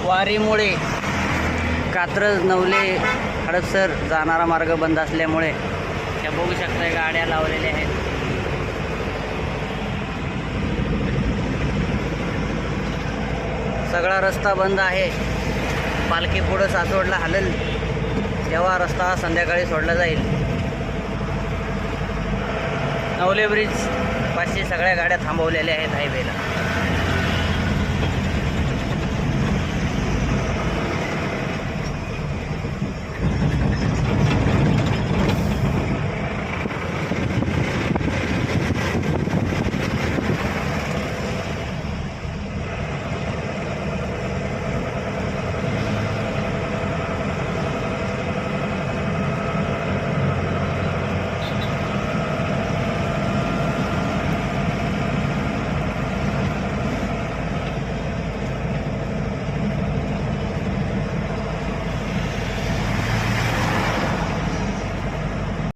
वारीमुळे कात्रज नवले हडपसर जाणारा मार्ग बंद असल्यामुळे त्या बघू शकता गाड्या लावलेल्या आहेत. सगळा रस्ता बंद आहे. पालखी पुढं सासवडला हलेल तेव्हा रस्ता संध्याकाळी सोडला जाईल. नवले ब्रिज पाचशे सगळ्या गाड्या थांबवलेल्या आहेत हायवेला.